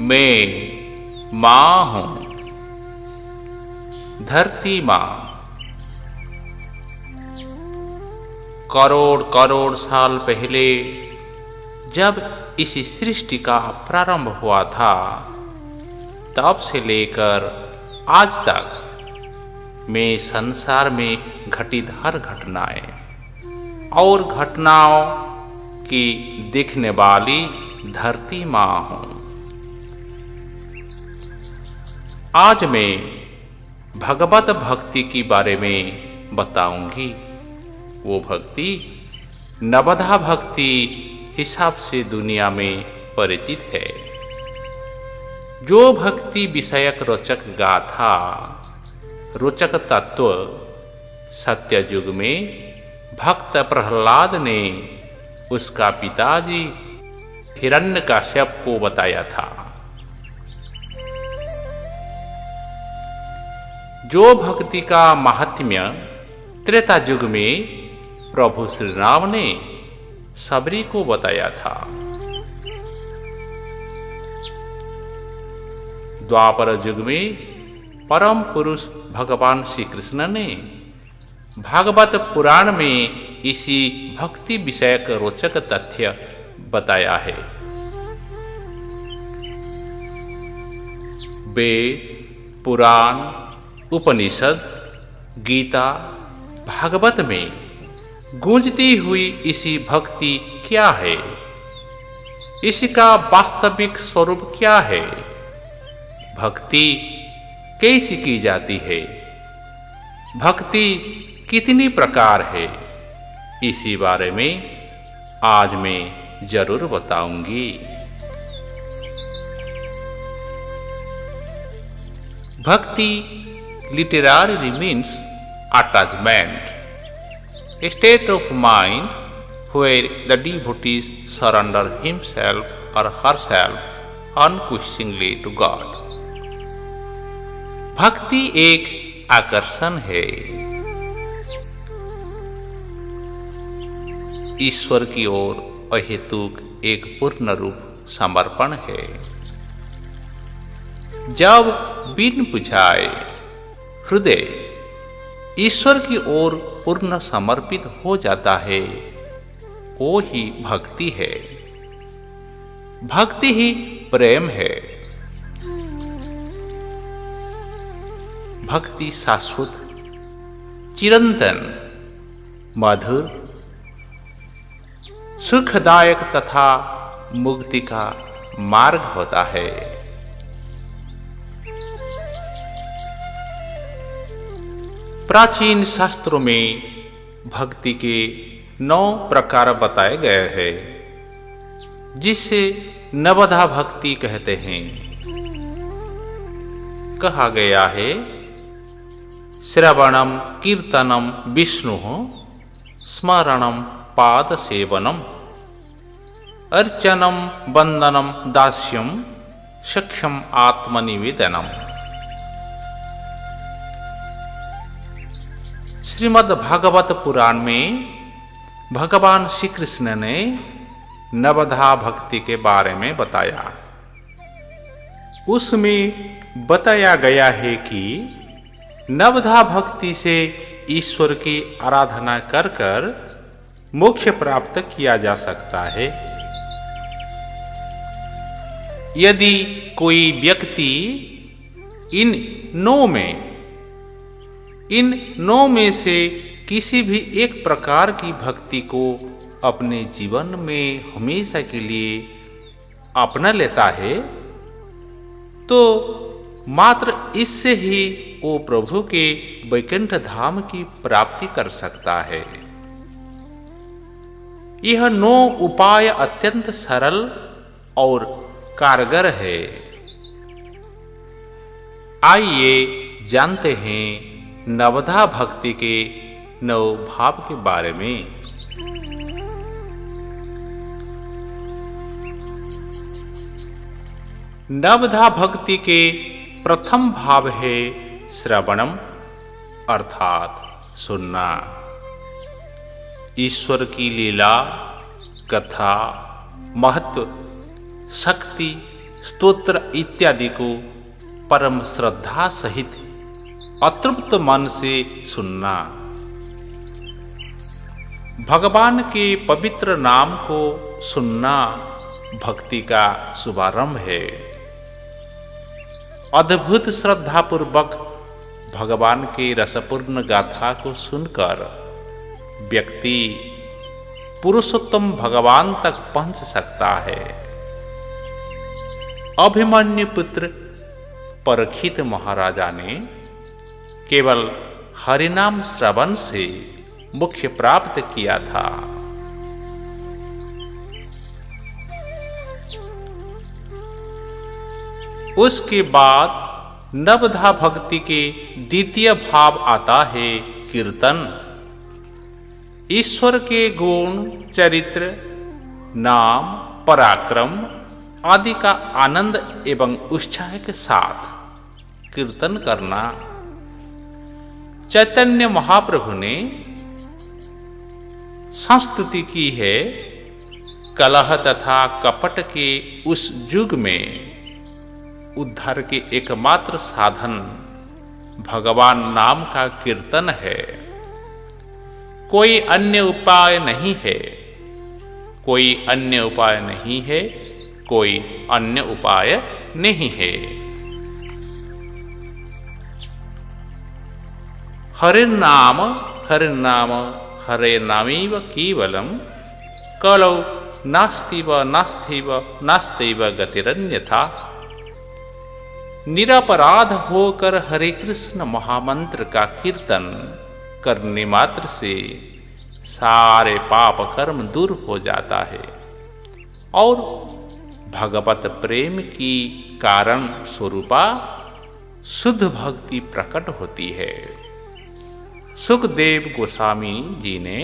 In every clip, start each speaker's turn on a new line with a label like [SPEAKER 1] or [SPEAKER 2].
[SPEAKER 1] मैं माँ हूँ, धरती माँ। करोड़ करोड़ साल पहले जब इस सृष्टि का प्रारंभ हुआ था, तब से लेकर आज तक मैं संसार में घटित हर घटनाएं और घटनाओं की देखने वाली धरती माँ हूँ। आज मैं भगवत भक्ति के बारे में बताऊंगी। वो भक्ति नवधा भक्ति हिसाब से दुनिया में परिचित है, जो भक्ति विषयक रोचक गाथा, रोचक तत्व सत्य युग में भक्त प्रहलाद ने उसका पिताजी हिरण्यकश्यप को बताया था। जो भक्ति का महात्म्य त्रेता युग में प्रभु श्री राम ने सबरी को बताया था। द्वापर युग में परम पुरुष भगवान श्री कृष्ण ने भागवत पुराण में इसी भक्ति विषयक रोचक तथ्य बताया है। वेद, पुराण, उपनिषद, गीता, भागवत में गूंजती हुई इसी भक्ति क्या है? इसका वास्तविक स्वरूप क्या है? भक्ति कैसी की जाती है? भक्ति कितनी प्रकार है? इसी बारे में आज मैं जरूर बताऊंगी। भक्ति literally means attachment, a state of mind where the devotee surrender himself or herself unquestioningly to God. भक्ति एक आकर्षण है, ईश्वर की ओर अहेतुक एक पूर्ण रूप समर्पण है। जब बिन बुझाए हृदय ईश्वर की ओर पूर्ण समर्पित हो जाता है, वो ही भक्ति है। भक्ति ही प्रेम है। भक्ति शाश्वत, चिरंतन, मधुर, सुखदायक तथा मुक्ति का मार्ग होता है। प्राचीन शास्त्रों में भक्ति के 9 प्रकार बताए गए हैं, जिसे नवधा भक्ति कहते हैं। कहा गया है, श्रवणम कीर्तनम विष्णु स्मरणम पाद सेवनम अर्चनम वंदनम दास्यम सख्यम आत्मनिवेदनम। श्रीमद् भागवत पुराण में भगवान श्री कृष्ण ने नवधा भक्ति के बारे में बताया। उसमें बताया गया है कि नवधा भक्ति से ईश्वर की आराधना कर कर मोक्ष प्राप्त किया जा सकता है। यदि कोई व्यक्ति इन 9 में से किसी भी एक प्रकार की भक्ति को अपने जीवन में हमेशा के लिए अपना लेता है, तो मात्र इससे ही वो प्रभु के वैकुंठ धाम की प्राप्ति कर सकता है। यह 9 उपाय अत्यंत सरल और कारगर है। आइए जानते हैं नवधा भक्ति के 9 भाव के बारे में। नवधा भक्ति के प्रथम भाव है श्रवणम, अर्थात सुनना। ईश्वर की लीला, कथा, महत्व, शक्ति, स्तोत्र इत्यादि को परम श्रद्धा सहित अतृप्त मन से सुनना। भगवान के पवित्र नाम को सुनना भक्ति का शुभारंभ है। अद्भुत श्रद्धापूर्वक भगवान की रसपूर्ण गाथा को सुनकर व्यक्ति पुरुषोत्तम भगवान तक पहुंच सकता है। अभिमन्यु पुत्र परीक्षित महाराजा ने केवल हरिनाम श्रवण से मोक्ष प्राप्त किया था। उसके बाद नवधा भक्ति के द्वितीय भाव आता है कीर्तन। ईश्वर के गुण, चरित्र, नाम, पराक्रम आदि का आनंद एवं उत्साह के साथ कीर्तन करना। चैतन्य महाप्रभु ने संस्तुति की है। कलह तथा कपट के उस युग में उद्धार के एकमात्र साधन भगवान नाम का कीर्तन है। कोई अन्य उपाय नहीं है, कोई अन्य उपाय नहीं है, कोई अन्य उपाय नहीं है। हरे नाम हरे नामेव केवलम कलौ नास्तिव नास्तिव नास्तिव गतिरन्यथा। निरपराध होकर हरे कृष्ण महामंत्र का कीर्तन करने मात्र से सारे पाप कर्म दूर हो जाता है और भगवत प्रेम की कारण स्वरूपा शुद्ध भक्ति प्रकट होती है। सुखदेव गोस्वामी जी ने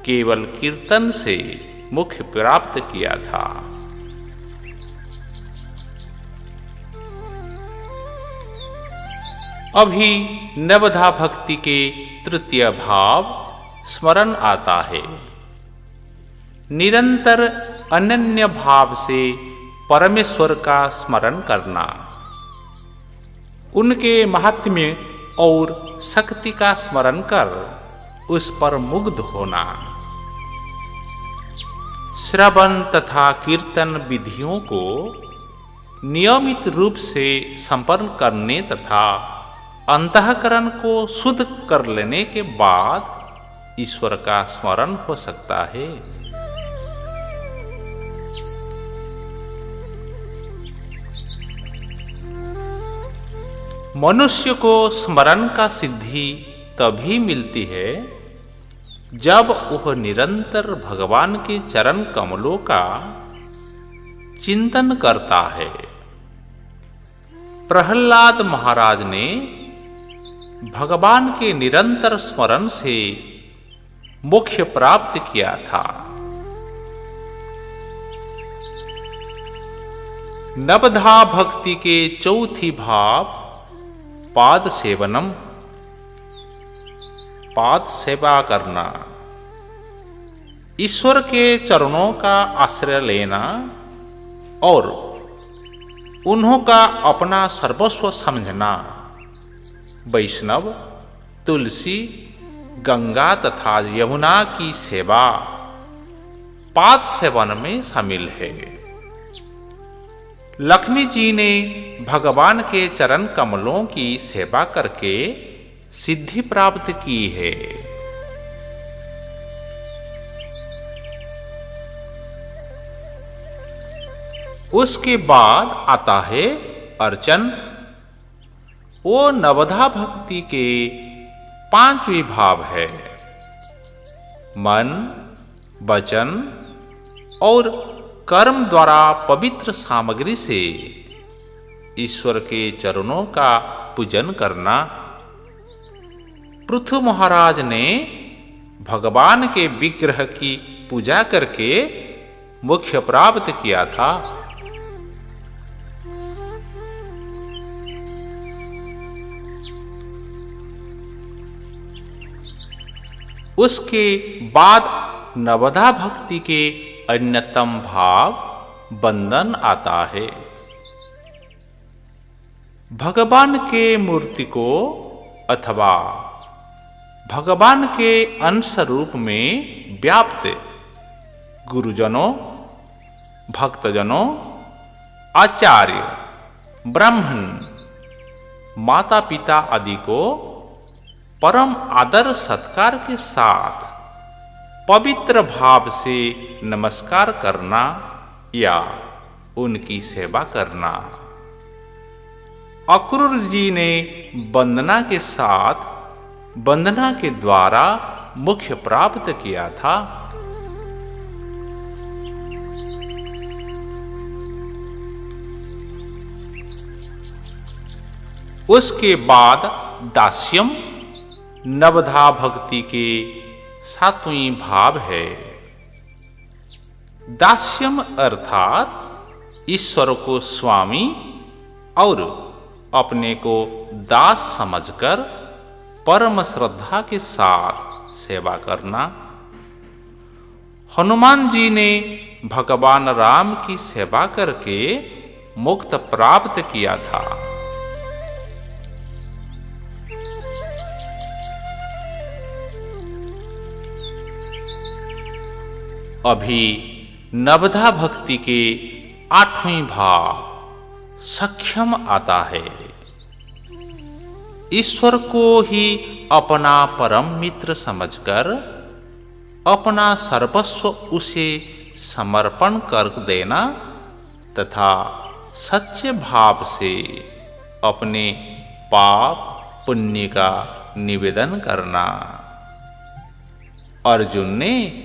[SPEAKER 1] केवल कीर्तन से मोक्ष प्राप्त किया था। अभी नवधा भक्ति के तृतीय भाव स्मरण आता है। निरंतर अनन्य भाव से परमेश्वर का स्मरण करना, उनके महात्म्य और शक्ति का स्मरण कर उस पर मुग्ध होना। श्रवण तथा कीर्तन विधियों को नियमित रूप से संपन्न करने तथा अंतःकरण को शुद्ध कर लेने के बाद ईश्वर का स्मरण हो सकता है। मनुष्य को स्मरण का सिद्धि तभी मिलती है जब वह निरंतर भगवान के चरण कमलों का चिंतन करता है। प्रहलाद महाराज ने भगवान के निरंतर स्मरण से मोक्ष प्राप्त किया था। नवधा भक्ति के चौथी भाव पाद सेवनम, पाद सेवा करना, ईश्वर के चरणों का आश्रय लेना और उन्हों का अपना सर्वस्व समझना वैष्णव, तुलसी, गंगा तथा यमुना की सेवा पाद सेवन में शामिल है। लक्ष्मी जी ने भगवान के चरण कमलों की सेवा करके सिद्धि प्राप्त की है। उसके बाद आता है अर्चन। वो नवधा भक्ति के पांचवी भाव है। मन, वचन और कर्म द्वारा पवित्र सामग्री से ईश्वर के चरणों का पूजन करना। पृथु महाराज ने भगवान के विग्रह की पूजा करके मोक्ष प्राप्त किया था। उसके बाद नवधा भक्ति के अन्यतम भाव बंधन आता है। भगवान के मूर्ति को अथवा भगवान के अंश रूप में व्याप्त गुरुजनों, भक्तजनों, आचार्य, ब्राह्मण, माता पिता आदि को परम आदर सत्कार के साथ पवित्र भाव से नमस्कार करना या उनकी सेवा करना। अक्रूर जी ने वंदना के साथ वंदना के द्वारा मोक्ष प्राप्त किया था। उसके बाद दास्यम नवधा भक्ति के 7वीं भाव है। दास्यम अर्थात ईश्वर को स्वामी और अपने को दास समझकर परम श्रद्धा के साथ सेवा करना। हनुमान जी ने भगवान राम की सेवा करके मुक्त प्राप्त किया था। अभी नवधा भक्ति के 8वीं भाव सक्षम आता है। ईश्वर को ही अपना परम मित्र समझकर अपना सर्वस्व उसे समर्पण कर देना तथा सच्चे भाव से अपने पाप पुण्य का निवेदन करना। अर्जुन ने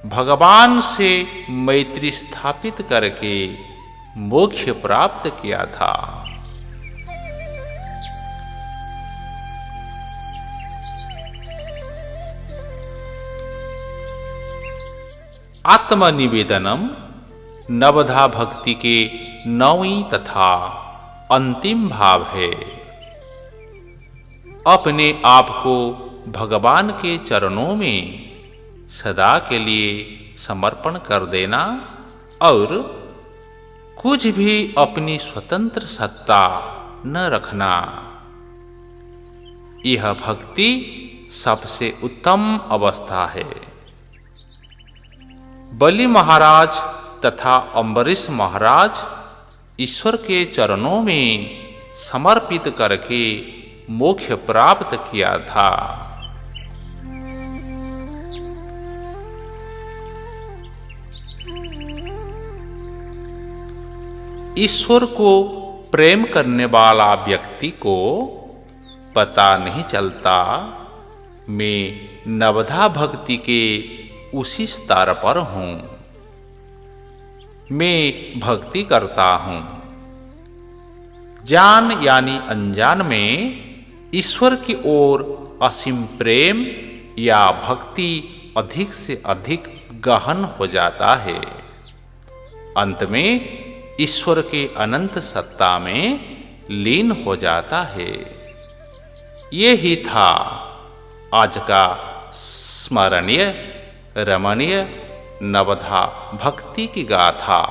[SPEAKER 1] भगवान से मैत्री स्थापित करके मोक्ष प्राप्त किया था। आत्मनिवेदनम नवधा भक्ति के 9वीं तथा अंतिम भाव है। अपने आप को भगवान के चरणों में सदा के लिए समर्पण कर देना और कुछ भी अपनी स्वतंत्र सत्ता न रखना। यह भक्ति सबसे उत्तम अवस्था है। बलि महाराज तथा अम्बरीश महाराज ईश्वर के चरणों में समर्पित करके मोक्ष प्राप्त किया था। ईश्वर को प्रेम करने वाला व्यक्ति को पता नहीं चलता मैं नवधा भक्ति के उसी स्तर पर हूं। मैं भक्ति करता हूं। जान यानी अनजान में ईश्वर की ओर असीम प्रेम या भक्ति अधिक से अधिक गहन हो जाता है। अंत में ईश्वर के अनंत सत्ता में लीन हो जाता है। ये ही था आज का स्मरणीय रमणीय नवधा भक्ति की गाथा।